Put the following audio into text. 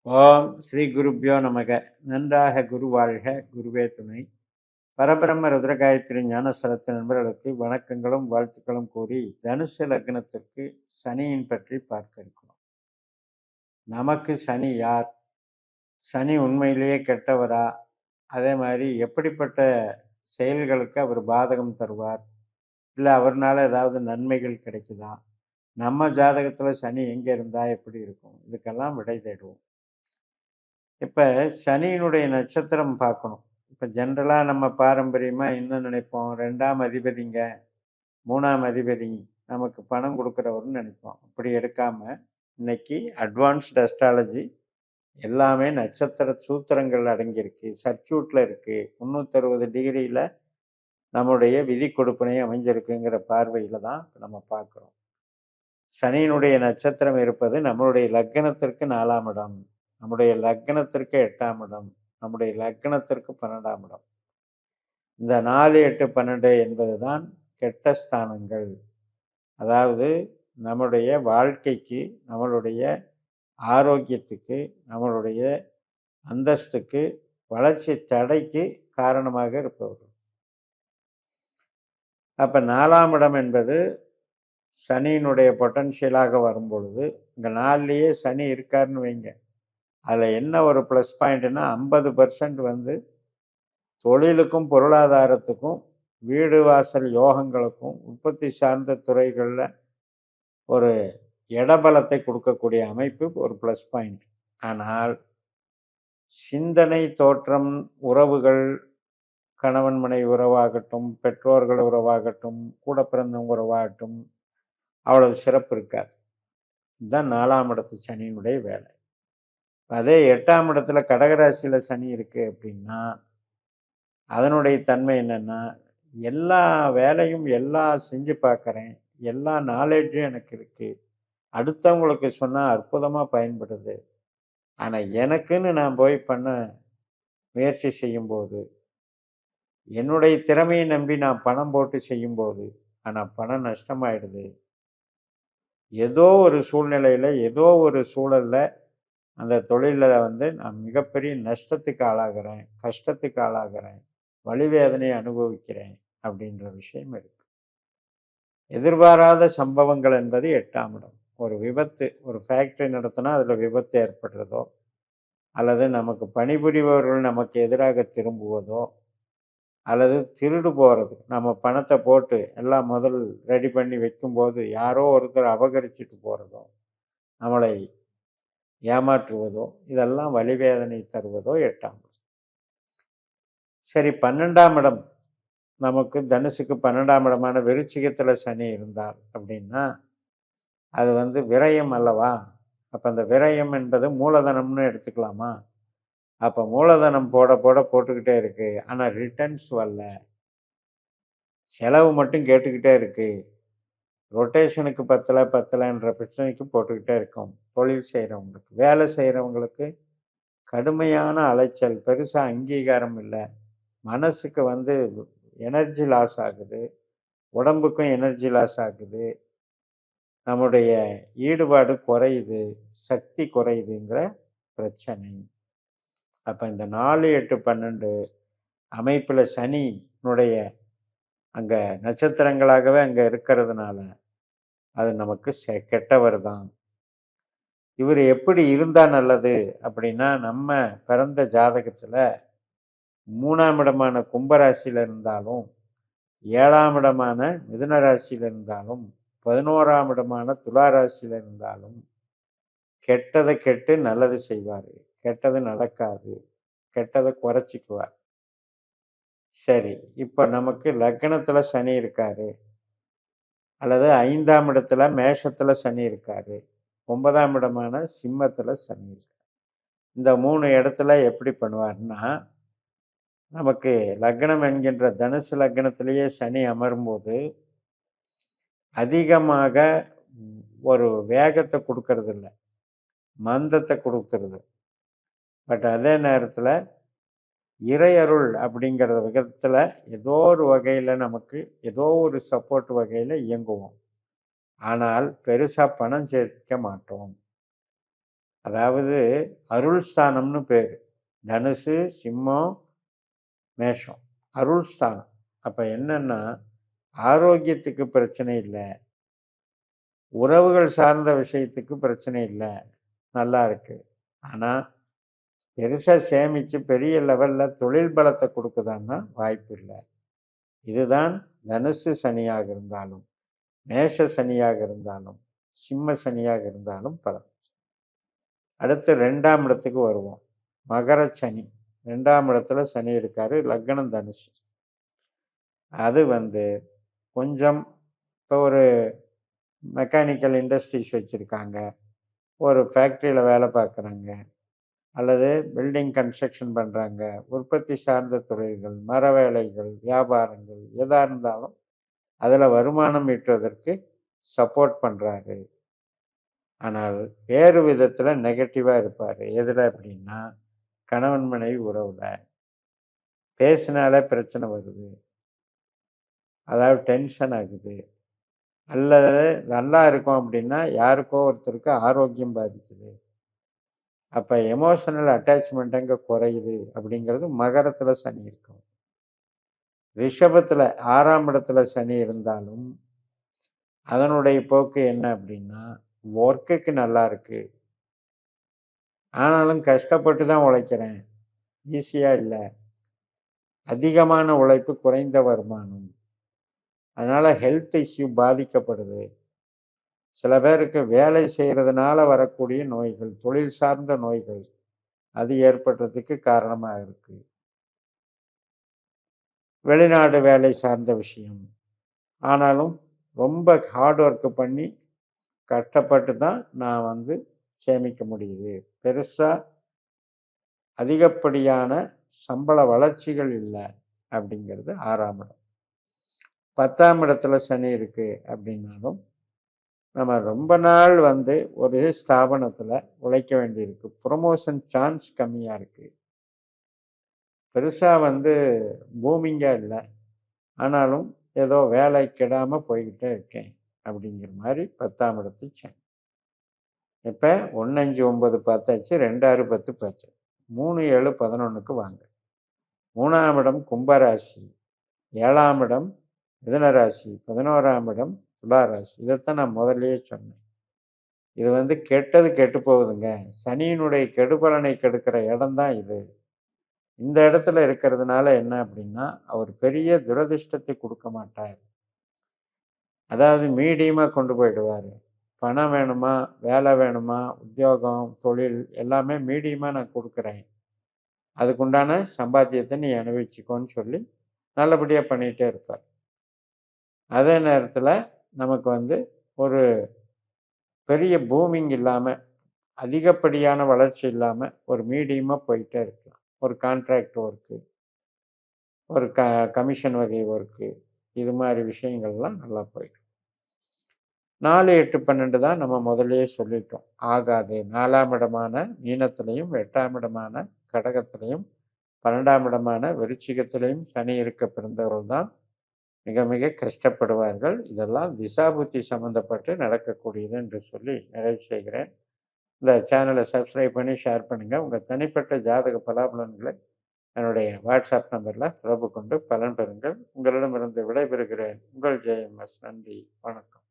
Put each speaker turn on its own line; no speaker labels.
ஓம் ஸ்ரீ குருப்யோ நமக. நன்றாக குரு வாழ்க, குருவே துணை. பரபிரம்ம ருத்ரகாயத்ரி ஞானசரத்து நண்பர்களுக்கு வணக்கங்களும் வாழ்த்துக்களும் கூறி தனுசு லக்னத்திற்கு சனியின் பற்றி பார்க்க இருக்கிறோம். நமக்கு சனி யார்? சனி உண்மையிலேயே கெட்டவரா? அதே மாதிரி எப்படிப்பட்ட செயல்களுக்கு அவர் பாதகம் தருவார்? இல்லை அவர்னால ஏதாவது நன்மைகள் கிடைக்குதா? நம்ம ஜாதகத்தில் சனி எங்கே இருந்தால் எப்படி இருக்கும்? இதுக்கெல்லாம் விடை தேடுவோம். இப்போ சனியினுடைய நட்சத்திரம் பார்க்கணும். இப்போ ஜென்ரலாக நம்ம பாரம்பரியமாக என்ன நினைப்போம்? 2ஆம் அதிபதிங்க, 3ஆம் அதிபதி நமக்கு பணம் கொடுக்குறவர்னு நினைப்போம். அப்படி எடுக்காமல் இன்னைக்கு அட்வான்ஸ்டு அஸ்ட்ராலஜி எல்லாமே நட்சத்திர சூத்திரங்கள் அடங்கியிருக்கு, சர்க்கியூட்டில் இருக்குது, 360 டிகிரியில் நம்முடைய விதி கொடுப்பனை அமைஞ்சிருக்குங்கிற பார்வையில் தான் நம்ம பார்க்குறோம். சனியினுடைய நட்சத்திரம் இருப்பது நம்மளுடைய லக்னத்திற்கு 4ஆம் இடம், நம்முடைய லக்னத்திற்கு 8ஆம் இடம், நம்முடைய லக்னத்திற்கு 12ஆம் இடம். இந்த 4, 8, 12 என்பது தான் கெட்ட ஸ்தானங்கள். அதாவது நம்முடைய வாழ்க்கைக்கு, நம்மளுடைய ஆரோக்கியத்துக்கு, நம்மளுடைய அந்தஸ்துக்கு, வளர்ச்சி தடைக்கு காரணமாக இருப்பவர்கள். அப்போ 4ஆம் இடம் என்பது சனியினுடைய பொட்டன்ஷியலாக வரும் பொழுது, இங்கே 4லேயே சனி இருக்காருன்னு வைங்க, அதில் என்ன ஒரு ப்ளஸ் பாயிண்ட்னா 50% தொழிலுக்கும் பொருளாதாரத்துக்கும் வீடு வாசல் யோகங்களுக்கும் உற்பத்தி சார்ந்த துறைகளில் ஒரு இடபலத்தை கொடுக்கக்கூடிய அமைப்பு ஒரு ப்ளஸ் பாயிண்ட். ஆனால் சிந்தனை, தோற்றம், உறவுகள், கணவன் மனைவி உறவாகட்டும், பெற்றோர்கள் உறவாகட்டும், கூட பிறந்தவங்க உறவாகட்டும், அவ்வளவு சிறப்பு இருக்காது. இதுதான் 4ஆம் இடத்து சனியினுடைய வேலை. அதே 8ஆம் இடத்துல கடகராசியில் சனி இருக்குது அப்படின்னா அதனுடைய தன்மை என்னென்னா, எல்லா வேலையும் எல்லாம் செஞ்சு பார்க்குறேன், எல்லா நாலேஜும் எனக்கு இருக்குது, அடுத்தவங்களுக்கு சொன்னால் அற்புதமாக பயன்படுது, ஆனால் எனக்குன்னு நான் போய் பண்ண முயற்சி செய்யும்போது, என்னுடைய திறமையை நம்பி நான் பணம் போட்டு செய்யும்போது ஆனால் பணம் நஷ்டமாயிடுது. ஏதோ ஒரு சூழ்நிலையில், ஏதோ ஒரு சூழலில் அந்த தொழிலில் நான் மிகப்பெரிய நஷ்டத்துக்கு ஆளாகிறேன், கஷ்டத்துக்கு ஆளாகிறேன், வலிவேதனையை அனுபவிக்கிறேன் அப்படின்ற விஷயம் இருக்கு. எதிர்பாராத சம்பவங்கள் என்பது 8ஆம் இடம். ஒரு விபத்து, ஒரு ஃபேக்ட்ரி நடத்தினா அதில் விபத்து ஏற்படுறதோ, அல்லது நமக்கு பணிபுரிபவர்கள் நமக்கு எதிராக திரும்புவதோ, அல்லது திருடு போகிறது, நம்ம பணத்தை போட்டு எல்லாம் முதல் ரெடி பண்ணி வைக்கும்போது யாரோ ஒருத்தர் அபகரிச்சுட்டு போகிறதோ, நம்மளை ஏமாற்றுவதோ, இதெல்லாம் வலிவேதனை தருவதோ 8ஆம் இடம். சரி, 12ஆம் இடம் நமக்கு தனுசுக்கு 12ஆம் இடமான விருச்சிகத்தில் சனி இருந்தால் அப்படின்னா அது விரயம் அல்லவா? அப்போ அந்த விரயம் என்பது மூலதனம்னு எடுத்துக்கலாமா? அப்போ மூலதனம் போட போட போட்டுக்கிட்டே இருக்கு, ஆனால் ரிட்டர்ன்ஸ் வரல, செலவு மட்டும் கேட்டுக்கிட்டே இருக்கு, ரொட்டேஷனுக்கு பத்தலைன்ற பிரச்சனைக்கு போட்டுக்கிட்டே இருக்கும். தொழில் செய்கிறவங்களுக்கு, வேலை செய்கிறவங்களுக்கு கடுமையான அலைச்சல், பெருசாக அங்கீகாரம் இல்லை, மனசுக்கு எனர்ஜி லாஸ் ஆகுது, உடம்புக்கும் எனர்ஜி லாஸ் ஆகுது, நம்முடைய ஈடுபாடு குறையுது, சக்தி குறையுதுங்கிற பிரச்சனை. அப்போ இந்த 4, 8, 12 அமைப்பில் சனியினுடைய அங்கே நட்சத்திரங்களாகவே அங்கே இருக்கிறதுனால அது நமக்கு கெட்டவர் தான். இவர் எப்படி இருந்தால் நல்லது அப்படின்னா, நம்ம பிறந்த ஜாதகத்தில் 3ஆம் இடமான கும்பராசியில் இருந்தாலும், 7ஆம் இடமான மிதுன ராசியில் இருந்தாலும், 11ஆம் இடமான துளாராசியில் இருந்தாலும் கெட்டதை கெட்டு நல்லது செய்வார், கெட்டது நடக்காது, கெட்டதை குறைச்சிக்குவார். சரி, இப்போ நமக்கு லக்னத்தில் சனி இருக்காரு, அல்லது 5ஆம் இடத்துல மேஷத்தில் சனி இருக்காரு, 9ஆம் இடமான சிம்மத்தில் சனி இருக்காரு. இந்த 3 இடத்துல எப்படி பண்ணுவார்னா, நமக்கு லக்னம் என்கின்ற தனுசு லக்னத்திலேயே சனி அமரும்போது அதிகமாக ஒரு வேகத்தை கொடுக்கறது இல்லை, மந்தத்தை கொடுக்கறது. பட் அதே நேரத்தில் இறையருள் அப்படிங்கிற விதத்தில் ஏதோ ஒரு வகையில் நமக்கு ஏதோ ஒரு சப்போர்ட் வகையில் இயங்குவோம், ஆனால் பெருசாக பணம் சேர்க்க மாட்டோம். அதாவது அருள் ஸ்தானம்னு பேர். தனுசு, சிம்மம், மேஷம் அருள் ஸ்தானம். அப்போ என்னன்னா ஆரோக்கியத்துக்கு பிரச்சனை இல்லை, உறவுகள் சார்ந்த விஷயத்துக்கு பிரச்சனை இல்லை, நல்லா இருக்கு. ஆனால் பெருசாக சேமித்து பெரிய லெவலில் தொழில் பலத்தை கொடுக்குதான்னா வாய்ப்பு இல்லை. இதுதான் தனுசு சனியாக இருந்தாலும், மேஷ சனியாக இருந்தாலும், சிம்ம சனியாக இருந்தாலும் பலன். அடுத்து 2ஆம் இடத்துக்கு வருவோம். மகர சனி 2ஆம் இடத்துல சனி இருக்காரு, லக்னம் தனுசு. அது கொஞ்சம் இப்போ ஒரு மெக்கானிக்கல் இண்டஸ்ட்ரீஸ் வச்சுருக்காங்க, ஒரு ஃபேக்ட்ரியில் வேலை பார்க்குறாங்க, அல்லது பில்டிங் கன்ஸ்ட்ரக்ஷன் பண்ணுறாங்க, உற்பத்தி சார்ந்த தொழில்கள், மர வேலைகள், வியாபாரங்கள் எதாக இருந்தாலும் அதில் வருமானம் ஈட்டுவதற்கு சப்போர்ட் பண்ணுறாரு. ஆனால் வேறு விதத்தில் நெகட்டிவாக இருப்பார். எதில் அப்படின்னா கணவன் மனைவி உறவில் பேசினாலே பிரச்சனை வருது, அதாவது டென்ஷன் ஆகுது, அல்லது நல்லா இருக்கும் அப்படின்னா யாருக்கோ ஒருத்தருக்கு ஆரோக்கியம் பாதிக்குது. அப்போ எமோஷனல் அட்டாச்மெண்ட் அங்கே குறையுது. அப்படிங்கிறது மகரத்தில் சனி இருக்கும். ரிஷபத்தில் 6ஆம் இடத்துல சனி இருந்தாலும் அதனுடைய போக்கு என்ன அப்படின்னா ஒர்க்குக்கு நல்லா இருக்கு, ஆனாலும் கஷ்டப்பட்டு தான் உழைக்கிறேன், ஈஸியாக இல்லை, அதிகமான உழைப்பு குறைந்த வருமானம், அதனால் ஹெல்த் இஷ்யூ பாதிக்கப்படுது. சில பேருக்கு வேலை செய்கிறதுனால வரக்கூடிய நோய்கள், தொழில் சார்ந்த நோய்கள் அது ஏற்படுறதுக்கு காரணமாக இருக்கு. வெளிநாடு வேலை சார்ந்த விஷயம், ஆனாலும் ரொம்ப ஹார்ட் ஒர்க்கு பண்ணி கஷ்டப்பட்டு தான் நான் சேமிக்க முடியுது. பெருசாக அதிகப்படியான சம்பள வளர்ச்சிகள் இல்லை அப்படிங்கிறது 6ஆம் இடம். 10ஆம் இடத்துல சனி இருக்குது அப்படின்னாலும் நம்ம ரொம்ப நாள் ஒரு ஸ்தாபனத்தில் உழைக்க வேண்டியிருக்கு, ப்ரொமோஷன் சான்ஸ் கம்மியாக இருக்குது, பெருசாக பூமிங்காக இல்லை, ஆனாலும் ஏதோ வேலை கெடாமல் போய்கிட்டே இருக்கேன் அப்படிங்கிற மாதிரி 10ஆம் இடத்து சனி. இப்போ 1, 5, 9 பார்த்தாச்சு, 2, 6, 10 பார்த்தாச்சு. 3, 7, 11க்கு வாங்க. 3ஆம் இடம் கும்பராசி, 7ஆம் இடம் மிதுனராசி, 11ஆம் இடம் துளாராசி. இதைத்தான் நான் முதல்லயே சொன்னேன். இது கெட்டது கெட்டு போகுதுங்க. சனியினுடைய கெடுபலனை கெடுக்கிற இடம்தான் இது. இந்த இடத்துல இருக்கிறதுனால என்ன அப்படின்னா அவர் பெரிய துரதிர்ஷ்டத்தை கொடுக்க மாட்டார். அதாவது மீடியமாக கொண்டு போயிடுவார். பணம் வேணுமா, வேலை வேணுமா, உத்தியோகம், தொழில் எல்லாமே மீடியமாக நான் கொடுக்குறேன், அதுக்குண்டான சம்பாத்தியத்தை நீ அனுபவிச்சுக்கோன்னு சொல்லி நல்லபடியாக பண்ணிகிட்டே இருப்பார். அதே நேரத்தில் நமக்கு ஒரு பெரிய பூமிங் இல்லாமல், அதிகப்படியான வளர்ச்சி இல்லாமல் ஒரு மீடியமாக போயிட்டே இருக்கலாம். ஒரு கான்ட்ராக்ட் ஒர்க்கு, ஒரு கமிஷன் வகை ஒர்க்கு, இது மாதிரி விஷயங்கள்லாம் நல்லா போயிடும். 4, 8, 12 தான் நம்ம முதல்லயே சொல்லிட்டோம், ஆகாது. 4ஆம் இடமான மீனத்திலையும், 8ஆம் இடமான கடகத்திலையும், 12ஆம் இடமான விருச்சிகத்திலையும் சனி இருக்க பிறந்தவர்கள் தான் மிக மிக கஷ்டப்படுவார்கள். இதெல்லாம் திசாபுத்தி சம்மந்தப்பட்டு நடக்கக்கூடியது என்று சொல்லி நிறைவு செய்கிறேன். இந்த சேனலை சப்ஸ்கிரைப் பண்ணி ஷேர் பண்ணுங்கள். உங்கள் தனிப்பட்ட ஜாதக பலாபலன்களை என்னுடைய வாட்ஸ்அப் நம்பரில் தொடர்பு கொண்டு பலன் பெறுங்கள். உங்களிடமிருந்து விடைபெறுகிறேன். உங்கள் ஜெயம்எஸ். நன்றி, வணக்கம்.